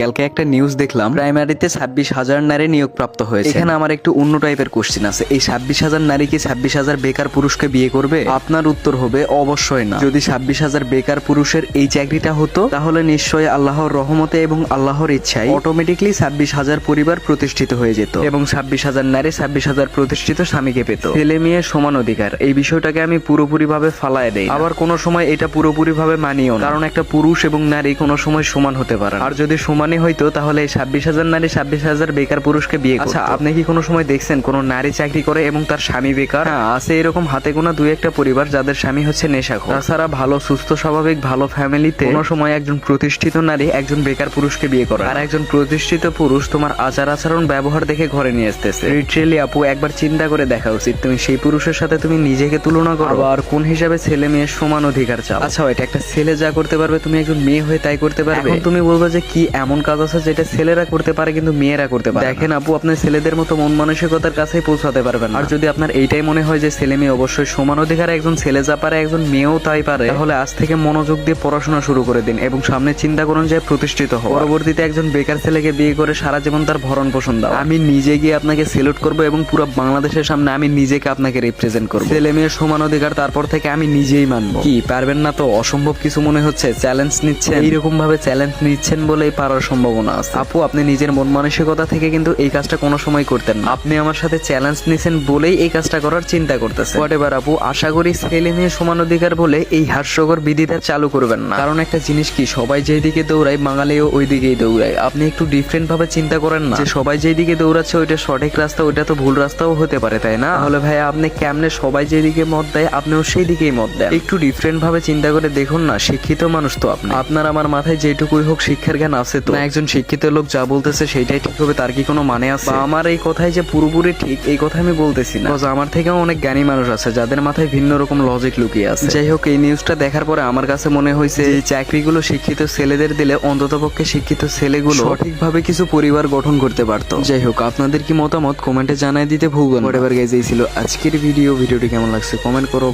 কালকে একটা নিউজ দেখলাম প্রাইমারিতে 26,000 নারী নিয়োগপ্রাপ্ত হয়েছে। এখানে আমার একটু অন্য টাইপের কোশ্চেন আছে, এই 26,000 নারী কি 26,000 বেকার পুরুষকে বিয়ে করবে? আপনার উত্তর হবে অবশ্যই না। যদি 26,000 বেকার পুরুষের এই চাকরিটা হতো তাহলে নিশ্চয়ই আল্লাহর রহমতে এবং আল্লাহর ইচ্ছায় অটোমেটিকলি 26,000 পরিবার প্রতিষ্ঠিত হয়ে যেত এবং 26,000 নারী 26,000 প্রতিষ্ঠিত স্বামীকে পেত। ছেলে মেয়ে সমান অধিকার, এই বিষয়টাকে আমি পুরোপুরি ভাবে ফালায় দেই। আবার কোনো সময় এটা পুরোপুরি ভাবে মানিও না, কারণ একটা পুরুষ এবং নারী কোনো সময় সমান হতে পারে না। আর যদি সমানই হয়তো তাহলে এই 26,000 নারী 26,000 বেকার পুরুষকে বিয়ে করত। আচ্ছা, আপনি কি কোনো সময় দেখছেন কোন নারী চাকরি করে এবং তার স্বামী বেকার? হ্যাঁ, আছে এরকম হাতে গোনা দুই একটা পরিবার যাদের স্বামী হচ্ছে নেশাখোর। তাছাড়া ভালো সুস্থ স্বাভাবিক ভালো ফ্যামিলিতে কোনো সময় একজন প্রতিষ্ঠিত নারী একজন বেকার পুরুষকে বিয়ে করে, আর একজন প্রতিষ্ঠিত পুরুষ তোমার আচার আচরণ ব্যবহার দেখে ঘরে নিয়ে আসতেছে। লিটারেলি আপু, একবার চিন্তা করে দেখা উচিত তুমি সেই পুরুষের সাথে তুমি নিজেকে তুলনা করো, আর কোন হিসাবে ছেলে মেয়ের সমান অধিকার চাও। আচ্ছা, এটা একটা ছেলে যা করতে পারবে তুমি একজন মেয়ে হয়ে তাই করতে পারবে? এখন তুমি বলবে যে কি এমন কাজ আছে যেটা ছেলেরা করতে পারে কিন্তু মেয়েরা করতে পারে? দেখেন আপু, আপনি ছেলেদের মতো মন মানসিকতার কাছেই পৌঁছাতে পারবেন। আর যদি আপনার এইটাই মনে হয় যে ছেলে মেয়ে অবশ্যই সমান অধিকার, একজন ছেলে যা পারে একজন মেয়েও তাই পারে, তাহলে আজ থেকে মনোযোগ দিয়ে পড়াশোনা শুরু করে দিন এবং সামনে চিন্তা করুন যে প্রতিষ্ঠিত হও। পরবর্তীতে একজন বেকার ছেলেকে বিয়ে করে সারা জীবন তার ভরণ পোষণ দাও। আমি নিজে গিয়ে আপনাকে সেলুট করবো এবং পুরো বাংলাদেশের সামনে আমি নিজেকে আপনাকে রিপ্রেজেন্ট করবো। ছেলে মেয়ের সমান অধিকার তারপর থেকে আমি নিজেই মানবো। কি পারবেন না তো? অসম্ভব কিছু মনে হচ্ছে? চ্যালেঞ্জ নিচ্ছেন? এইরকম ভাবে চ্যালেঞ্জ নিচ্ছেন বলেই পারার সম্ভাবনা আছে। আপু, আপনি নিজের মন মানসিকতা থেকে কিন্তু এই কাজটা কোনো সময় করতেন না। আপনি আমার সাথে চ্যালেঞ্জ নিছেন বলেই এই কাজটা করার চিন্তা করতেছেন। হোয়াটএভার আপু, আশা করি ছেলে মেয়ে সমান অধিকার বলে এই হাস্যকর বিধিটা চালু করবেন না। কারণ একটা জিনিস কি, সবাই যেদিকে দৌড়ায় বাঙালিও ওই দিকেই দৌড়ায়। আপনি একটু ডিফারেন্ট ভাবে চিন্তা করেন না যে সবাই যেদিকে দৌড়াচ্ছে ওইটা সঠিক রাস্তা, ওইটা তো ভুল রাস্তাও হতে পারে, তাই না? তাহলে ভাইয়া আপনি কেমনে সবাই যেদিকে মত দেয় আপনিও সেই দিকেই মত দেন? একটু ডিফারেন্ট ভাবে চিন্তা করে দেখুন না। শিক্ষিত মানুষ তো আপনি, আপনার আমার মাথায় যেটুকুই হোক শিক্ষার জ্ঞান আছে তো। না একজন শিক্ষিত লোক যা বলতেছে সেইটাই ঠিক হবে তার কি কোনো মানে আছে? বা আমার এই কথাই যে পুরোপুরি ঠিক এই কথা আমি বলতেছি না, আমার থেকেও অনেক জ্ঞানী মানুষ আছে যাদের মাথায় ভিন্ন রকম লজিক লুকিয়ে আছে। যাই হোক, এই নিউজটা দেখার পরে আমার কাছে মনে হয়েছে এই চাকরিগুলো শিক্ষিত ছেলেদের দিলে অন্ততপক্ষে শিক্ষিত ছেলেগুলো সঠিকভাবে কিছু পরিবার গঠন করতে পারতো। যাই হোক, আপনাদের কি মতামত কমেন্টে জানাই দিতে ভুলবেন না। হোয়াটএভার গাইস, এই ছিল আজকের ভিডিওটি কেমন লাগছে কমেন্ট করো।